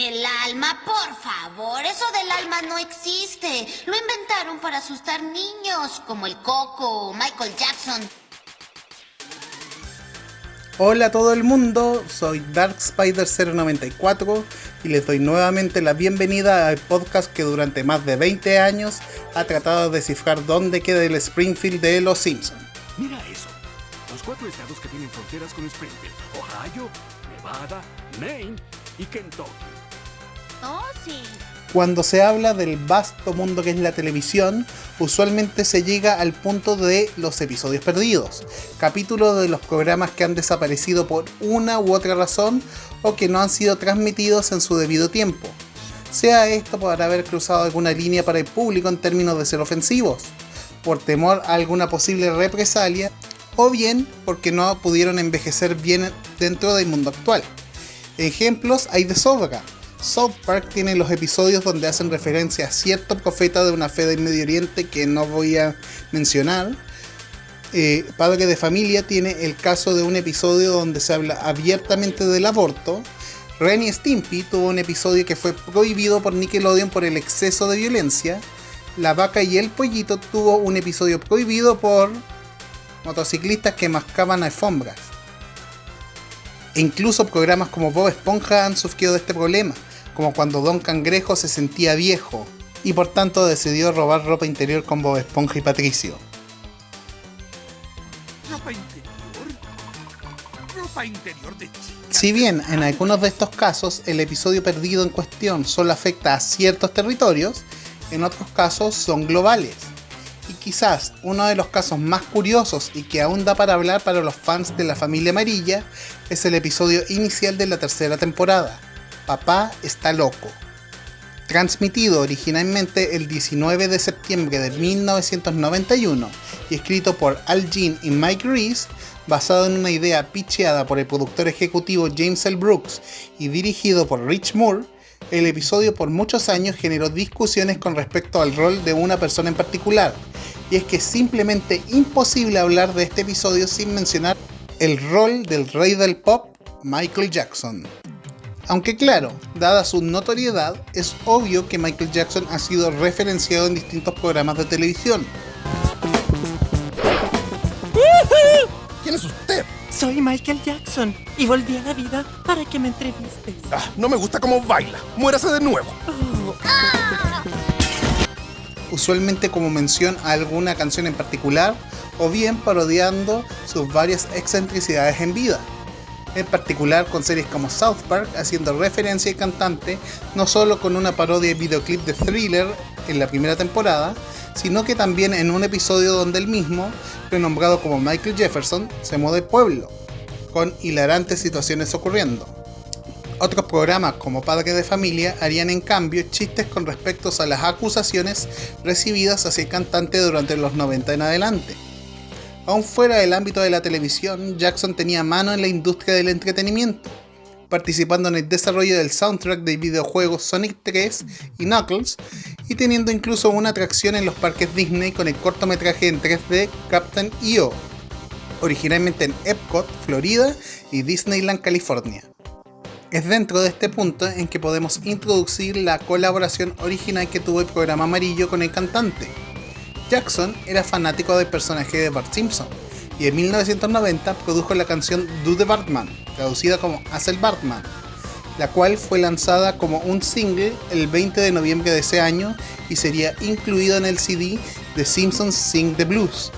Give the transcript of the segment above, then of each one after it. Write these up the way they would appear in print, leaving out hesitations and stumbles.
El alma, por favor, eso del alma no existe. Lo inventaron para asustar niños, como el Coco o Michael Jackson. Hola a todo el mundo, soy Dark Spider 094 y les doy nuevamente la bienvenida al podcast que durante más de 20 años ha tratado de descifrar dónde queda el Springfield de Los Simpsons. Mira eso, los 4 estados que tienen fronteras con Springfield: Ohio, Nevada, Maine y Kentucky. Oh, sí. Cuando se habla del vasto mundo que es la televisión, usualmente se llega al punto de los episodios perdidos, capítulos de los programas que han desaparecido por una u otra razón o que no han sido transmitidos en su debido tiempo. Sea esto por haber cruzado alguna línea para el público en términos de ser ofensivos, por temor a alguna posible represalia, o bien porque no pudieron envejecer bien dentro del mundo actual. Ejemplos hay de sobra. South Park tiene los episodios donde hacen referencia a cierto profeta de una fe del Medio Oriente que no voy a mencionar. Padre de Familia tiene el caso de un episodio donde se habla abiertamente del aborto. Ren y Stimpy tuvo un episodio que fue prohibido por Nickelodeon por el exceso de violencia. La Vaca y el Pollito tuvo un episodio prohibido por motociclistas que mascaban alfombras. E incluso programas como Bob Esponja han sufrido de este problema, como cuando Don Cangrejo se sentía viejo y por tanto decidió robar ropa interior con Bob Esponja y Patricio. ¿Ropa interior? ¿Ropa interior de chica? Si bien en algunos de estos casos el episodio perdido en cuestión solo afecta a ciertos territorios, en otros casos son globales. Y quizás uno de los casos más curiosos y que aún da para hablar para los fans de la familia amarilla es el episodio inicial de la tercera temporada, Papá está loco. Transmitido originalmente el 19 de septiembre de 1991 y escrito por Al Jean y Mike Reiss, basado en una idea pitcheada por el productor ejecutivo James L. Brooks y dirigido por Rich Moore, el episodio por muchos años generó discusiones con respecto al rol de una persona en particular, y es que es simplemente imposible hablar de este episodio sin mencionar el rol del rey del pop, Michael Jackson. Aunque claro, dada su notoriedad, es obvio que Michael Jackson ha sido referenciado en distintos programas de televisión. ¿Quién es usted? Soy Michael Jackson y volví a la vida para que me entrevistes. No me gusta cómo baila. Muérase de nuevo. Usualmente como mención a alguna canción en particular, o bien parodiando sus varias excentricidades en vida. En particular con series como South Park haciendo referencia al cantante, no solo con una parodia de videoclip de Thriller en la primera temporada, sino que también en un episodio donde él mismo, renombrado como Michael Jefferson, se muda al pueblo, con hilarantes situaciones ocurriendo. Otros programas como Padre de Familia harían en cambio chistes con respecto a las acusaciones recibidas hacia el cantante durante los 90 en adelante. Aún fuera del ámbito de la televisión, Jackson tenía mano en la industria del entretenimiento, participando en el desarrollo del soundtrack de videojuegos Sonic 3 y Knuckles, y teniendo incluso una atracción en los parques Disney con el cortometraje en 3D Captain EO, originalmente en Epcot, Florida y Disneyland, California. Es dentro de este punto en que podemos introducir la colaboración original que tuvo el programa amarillo con el cantante. Jackson era fanático del personaje de Bart Simpson y en 1990 produjo la canción Do the Bartman, traducida como Haz el Bartman, la cual fue lanzada como un single el 20 de noviembre de ese año y sería incluido en el CD The Simpsons Sing the Blues.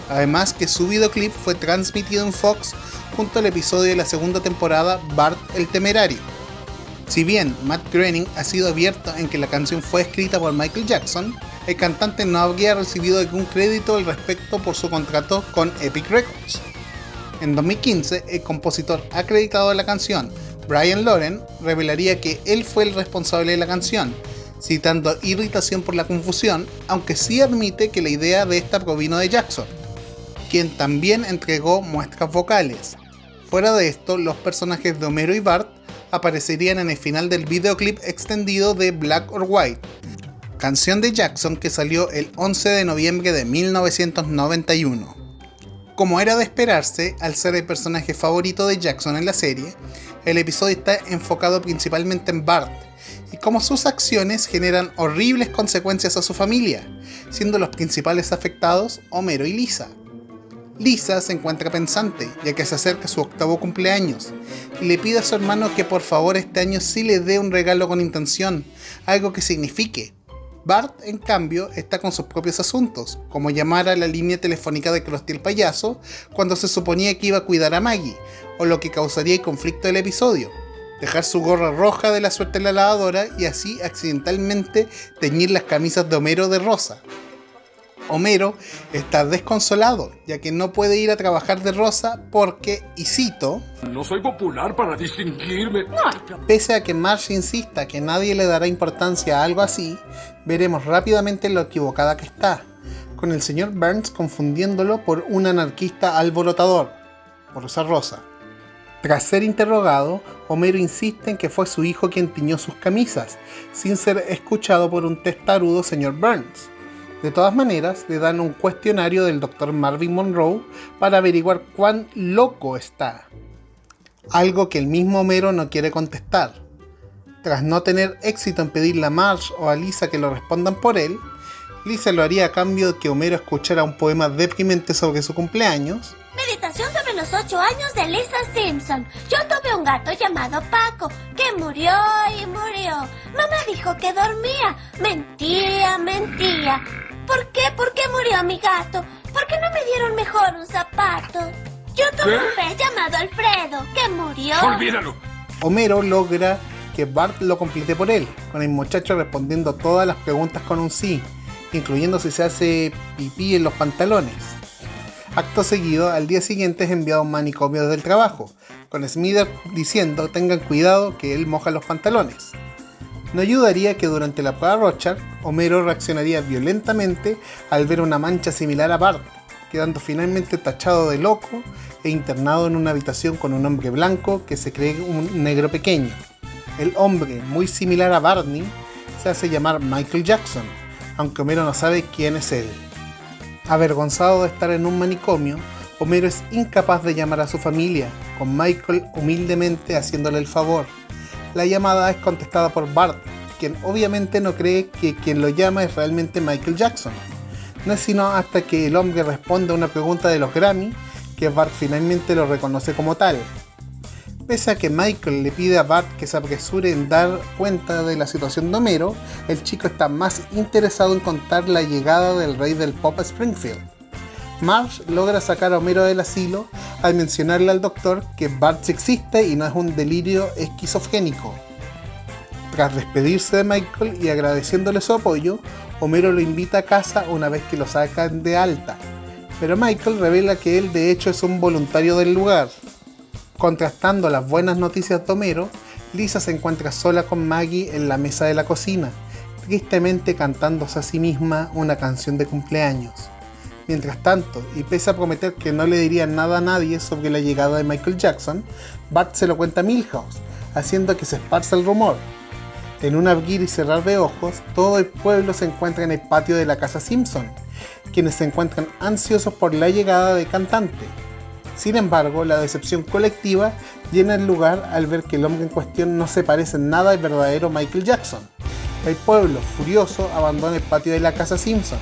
Además que su videoclip fue transmitido en Fox junto al episodio de la segunda temporada Bart el Temerario. Si bien Matt Groening ha sido abierto en que la canción fue escrita por Michael Jackson, el cantante no habría recibido algún crédito al respecto por su contrato con Epic Records. En 2015, el compositor acreditado de la canción, Brian Loren, revelaría que él fue el responsable de la canción, citando irritación por la confusión, aunque sí admite que la idea de esta provino de Jackson, quien también entregó muestras vocales. Fuera de esto, los personajes de Homero y Bart aparecerían en el final del videoclip extendido de Black or White, canción de Jackson que salió el 11 de noviembre de 1991. Como era de esperarse, al ser el personaje favorito de Jackson en la serie, El episodio está enfocado principalmente en Bart y cómo sus acciones generan horribles consecuencias a su familia, siendo los principales afectados Homero y Lisa. Lisa se encuentra pensante, ya que se acerca su 8º cumpleaños, y le pide a su hermano que por favor este año sí le dé un regalo con intención, algo que signifique. Bart, en cambio, está con sus propios asuntos, como llamar a la línea telefónica de Krusty el payaso cuando se suponía que iba a cuidar a Maggie, o lo que causaría el conflicto del episodio, dejar su gorra roja de la suerte en la lavadora y así accidentalmente teñir las camisas de Homero de rosa. Homero está desconsolado, ya que no puede ir a trabajar de rosa porque, y cito, No soy popular para distinguirme. pese a que Marge insista que nadie le dará importancia a algo así, veremos rápidamente lo equivocada que está, con el señor Burns confundiéndolo por un anarquista alborotador, por usar rosa. Tras ser interrogado, Homero insiste en que fue su hijo quien tiñó sus camisas, sin ser escuchado por un testarudo señor Burns. De todas maneras, le dan un cuestionario del Dr. Marvin Monroe para averiguar cuán loco está. Algo que el mismo Homero no quiere contestar. Tras no tener éxito en pedirle a Marge o a Lisa que lo respondan por él, Lisa lo haría a cambio de que Homero escuchara un poema deprimente sobre su cumpleaños. Meditación sobre los 8 años de Lisa Simpson. Yo tuve un gato llamado Paco, que murió y murió. Mamá dijo que dormía. Mentía. ¿Por qué? ¿Por qué murió mi gato? ¿Por qué no me dieron mejor un zapato? Yo tuve un pez llamado Alfredo, que murió. ¡Olvídalo! Homero logra que Bart lo complete por él, con el muchacho respondiendo todas las preguntas con un sí, incluyendo si se hace pipí en los pantalones. Acto seguido, al día siguiente es enviado a un manicomio desde el trabajo, con Smithers diciendo tengan cuidado que él moja los pantalones. No ayudaría que durante la prueba Rorschach, Homero reaccionaría violentamente al ver una mancha similar a Bart, quedando finalmente tachado de loco e internado en una habitación con un hombre blanco que se cree un negro pequeño. El hombre, muy similar a Barney, se hace llamar Michael Jackson, aunque Homero no sabe quién es él. Avergonzado de estar en un manicomio, Homero es incapaz de llamar a su familia, con Michael humildemente haciéndole el favor. La llamada es contestada por Bart, quien obviamente no cree que quien lo llama es realmente Michael Jackson. No es sino hasta que el hombre responde a una pregunta de los Grammy que Bart finalmente lo reconoce como tal. Pese a que Michael le pide a Bart que se apresure en dar cuenta de la situación de Homero, el chico está más interesado en contar la llegada del rey del pop a Springfield. Marge logra sacar a Homero del asilo al mencionarle al doctor que Bart sí existe y no es un delirio esquizofrénico. Tras despedirse de Michael y agradeciéndole su apoyo, Homero lo invita a casa una vez que lo sacan de alta, pero Michael revela que él de hecho es un voluntario del lugar. Contrastando las buenas noticias de Homero, Lisa se encuentra sola con Maggie en la mesa de la cocina, tristemente cantándose a sí misma una canción de cumpleaños. Mientras tanto, y pese a prometer que no le diría nada a nadie sobre la llegada de Michael Jackson, Bart se lo cuenta a Milhouse, haciendo que se esparza el rumor. En un abrir y cerrar de ojos, todo el pueblo se encuentra en el patio de la casa Simpson, quienes se encuentran ansiosos por la llegada del cantante. Sin embargo, la decepción colectiva llena el lugar al ver que el hombre en cuestión no se parece en nada al verdadero Michael Jackson. El pueblo, furioso, abandona el patio de la casa Simpson,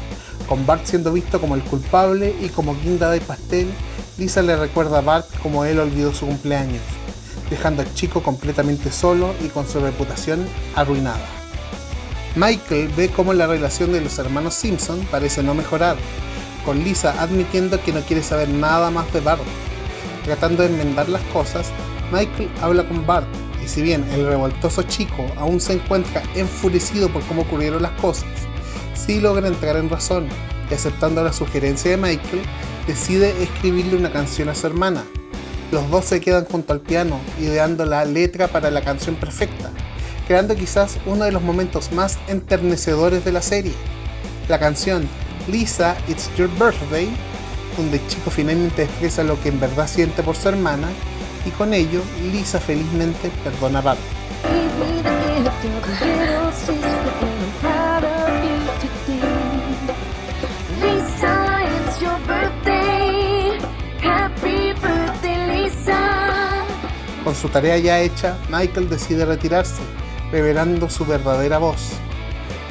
con Bart siendo visto como el culpable y como guinda del pastel, Lisa le recuerda a Bart como él olvidó su cumpleaños, dejando al chico completamente solo y con su reputación arruinada. Michael ve cómo la relación de los hermanos Simpson parece no mejorar, con Lisa admitiendo que no quiere saber nada más de Bart. Tratando de enmendar las cosas, Michael habla con Bart, y si bien el revoltoso chico aún se encuentra enfurecido por cómo ocurrieron las cosas, sí logra entrar en razón y, aceptando la sugerencia de Michael, decide escribirle una canción a su hermana. Los dos se quedan junto al piano, ideando la letra para la canción perfecta, creando quizás uno de los momentos más enternecedores de la serie. La canción Lisa, It's Your Birthday, donde el chico finalmente expresa lo que en verdad siente por su hermana, y con ello Lisa felizmente perdona a Bart. Con su tarea ya hecha, Michael decide retirarse, revelando su verdadera voz.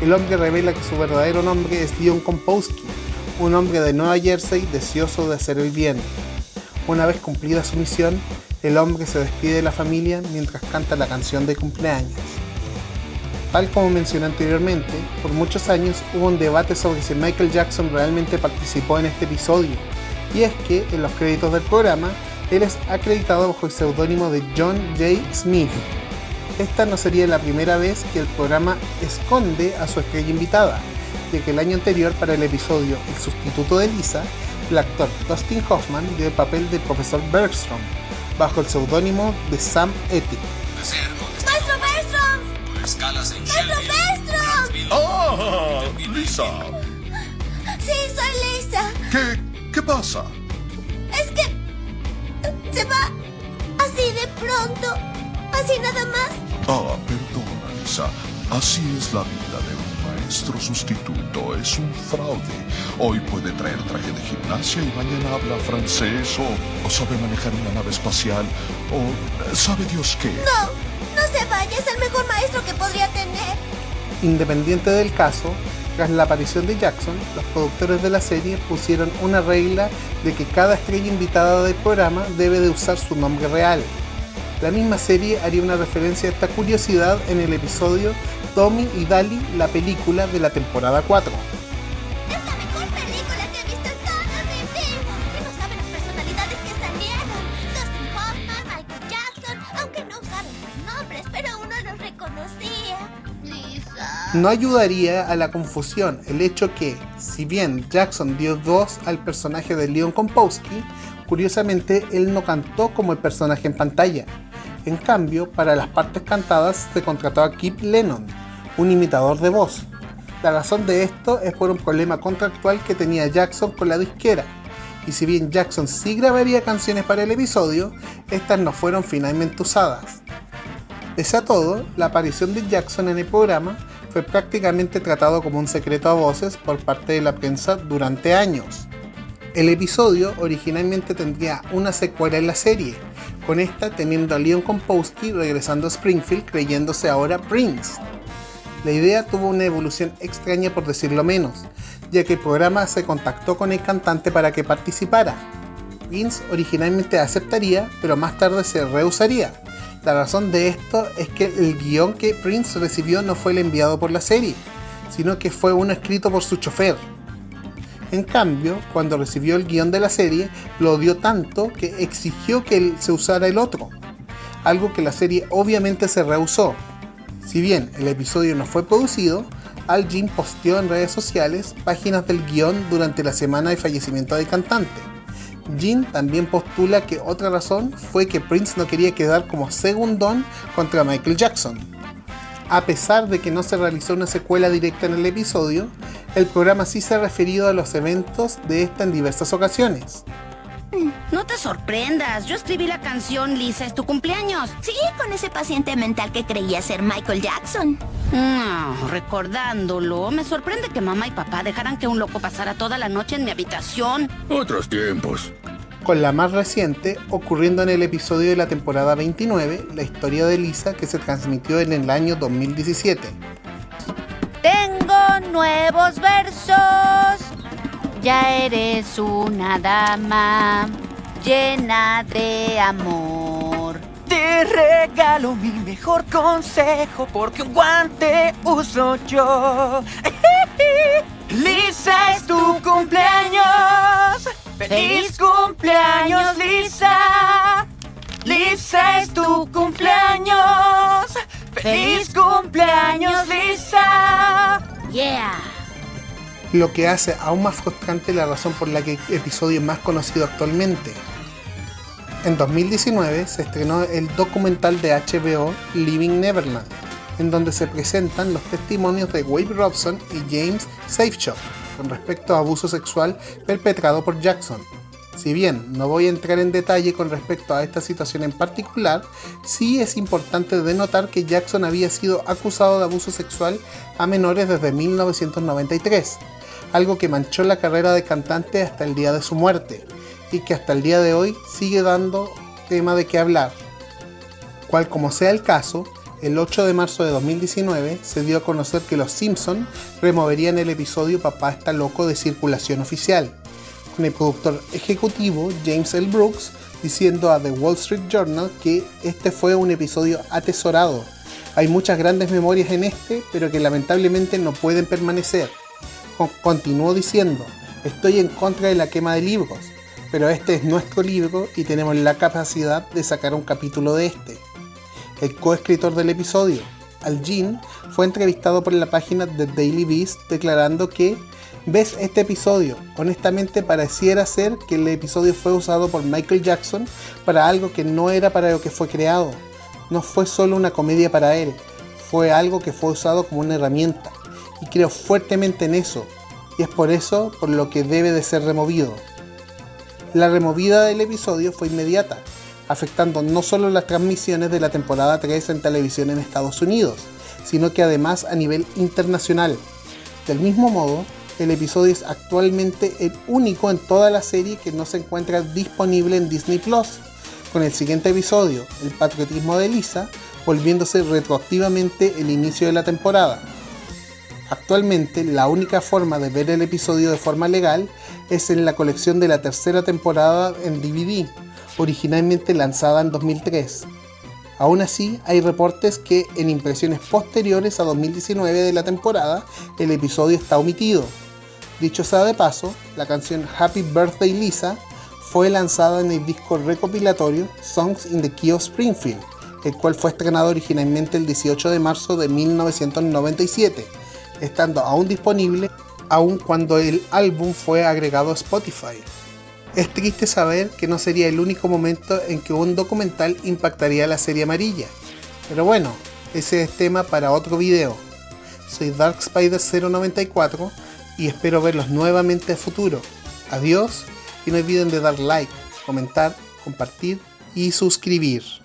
El hombre revela que su verdadero nombre es Leon Kompowski, un hombre de Nueva Jersey deseoso de hacer el bien. Una vez cumplida su misión, el hombre se despide de la familia mientras canta la canción de cumpleaños. Tal como mencioné anteriormente, por muchos años hubo un debate sobre si Michael Jackson realmente participó en este episodio, y es que en los créditos del programa, él es acreditado bajo el seudónimo de John J. Smith. Esta no sería la primera vez que el programa esconde a su estrella invitada, ya que el año anterior, para el episodio El sustituto de Lisa, el actor Dustin Hoffman dio el papel del profesor Bergstrom, bajo el seudónimo de Sam Ethick. ¡Maestro Bergstrom! ¡Maestro Bergstrom! ¡Ah! ¡Lisa! Sí, soy Lisa. ¿Qué pasa? Es que se va así de pronto, así nada más. Ah, perdona, Lisa. Así es la vida de un maestro sustituto. Es un fraude. Hoy puede traer traje de gimnasia y mañana habla francés o sabe manejar una nave espacial o sabe Dios qué. No se vaya, es el mejor maestro que podría tener. Independiente del caso, tras la aparición de Jackson, los productores de la serie pusieron una regla de que cada estrella invitada del programa debe de usar su nombre real. La misma serie haría una referencia a esta curiosidad en el episodio Tommy y Daly, la película de la temporada 4. Es la mejor película que he visto en toda mi vida. Y no saben las personalidades que salieron. Dustin Hoffman, Michael Jackson, aunque no usaron sus nombres, pero uno los reconocía. Lisa. No ayudaría a la confusión el hecho que, si bien Jackson dio voz al personaje de Leon Kompowski, curiosamente él no cantó como el personaje en pantalla. En cambio, para las partes cantadas se contrató a Kip Lennon, un imitador de voz. La razón de esto es por un problema contractual que tenía Jackson con la disquera, y si bien Jackson sí grabaría canciones para el episodio, estas no fueron finalmente usadas. Pese a todo, la aparición de Jackson en el programa fue prácticamente tratado como un secreto a voces por parte de la prensa durante años. El episodio originalmente tendría una secuela en la serie, con esta teniendo a Leon Kompowski regresando a Springfield creyéndose ahora Prince. La idea tuvo una evolución extraña por decirlo menos, ya que el programa se contactó con el cantante para que participara. Prince originalmente aceptaría, pero más tarde se rehusaría. La razón de esto es que el guión que Prince recibió no fue el enviado por la serie, sino que fue uno escrito por su chofer. En cambio, cuando recibió el guión de la serie, lo odió tanto que exigió que se usara el otro, algo que la serie obviamente se rehusó. Si bien el episodio no fue producido, Al Jean posteó en redes sociales páginas del guión durante la semana de fallecimiento del cantante. Jean también postula que otra razón fue que Prince no quería quedar como segundón contra Michael Jackson. A pesar de que no se realizó una secuela directa en el episodio, el programa sí se ha referido a los eventos de esta en diversas ocasiones. No te sorprendas, yo escribí la canción Lisa, es tu cumpleaños. Sigue con ese paciente mental que creía ser Michael Jackson. No, recordándolo, me sorprende que mamá y papá dejaran que un loco pasara toda la noche en mi habitación. Otros tiempos. Con la más reciente ocurriendo en el episodio de la temporada 29, la historia de Lisa, que se transmitió en el año 2017. Tengo nuevos versos. Ya eres una dama llena de amor. Te regalo mi mejor consejo porque un guante uso yo. Lisa, es tu cumpleaños. ¡Feliz cumpleaños, Lisa! Lisa, es tu cumpleaños. ¡Feliz cumpleaños, Lisa! Yeah. Lo que hace aún más frustrante la razón por la que el episodio es más conocido actualmente. En 2019 se estrenó el documental de HBO Living Neverland, en donde se presentan los testimonios de Wade Robson y James Safechuck con respecto a abuso sexual perpetrado por Jackson. Si bien no voy a entrar en detalle con respecto a esta situación en particular, sí es importante denotar que Jackson había sido acusado de abuso sexual a menores desde 1993, algo que manchó la carrera de cantante hasta el día de su muerte, y que hasta el día de hoy sigue dando tema de qué hablar. cual, como sea el caso, el 8 de marzo de 2019 se dio a conocer que los Simpson removerían el episodio Papá está loco de circulación oficial, con el productor ejecutivo James L. Brooks diciendo a The Wall Street Journal que este fue un episodio atesorado. Hay muchas grandes memorias en este, pero que lamentablemente no pueden permanecer. Continuó diciendo, estoy en contra de la quema de libros, pero este es nuestro libro y tenemos la capacidad de sacar un capítulo de este. El coescritor del episodio, Al Jean, fue entrevistado por la página The Daily Beast declarando que ¿ves este episodio? Honestamente pareciera ser que el episodio fue usado por Michael Jackson para algo que no era para lo que fue creado. No fue solo una comedia para él, fue algo que fue usado como una herramienta. Y creo fuertemente en eso, y es por eso por lo que debe de ser removido. La removida del episodio fue inmediata, afectando no solo las transmisiones de la temporada 3 en televisión en Estados Unidos, sino que además a nivel internacional. Del mismo modo, el episodio es actualmente el único en toda la serie que no se encuentra disponible en Disney Plus, con el siguiente episodio, El patriotismo de Lisa, volviéndose retroactivamente el inicio de la temporada. Actualmente, la única forma de ver el episodio de forma legal es en la colección de la tercera temporada en DVD, originalmente lanzada en 2003. Aún así, hay reportes que en impresiones posteriores a 2019 de la temporada, el episodio está omitido. Dicho sea de paso, la canción Happy Birthday Lisa fue lanzada en el disco recopilatorio Songs in the Key of Springfield, el cual fue estrenado originalmente el 18 de marzo de 1997, estando aún disponible aun cuando el álbum fue agregado a Spotify. Es triste saber que no sería el único momento en que un documental impactaría a la serie amarilla, pero bueno, ese es tema para otro video. Soy Dark Spider 094 y espero verlos nuevamente a futuro. Adiós y no olviden de dar like, comentar, compartir y suscribir.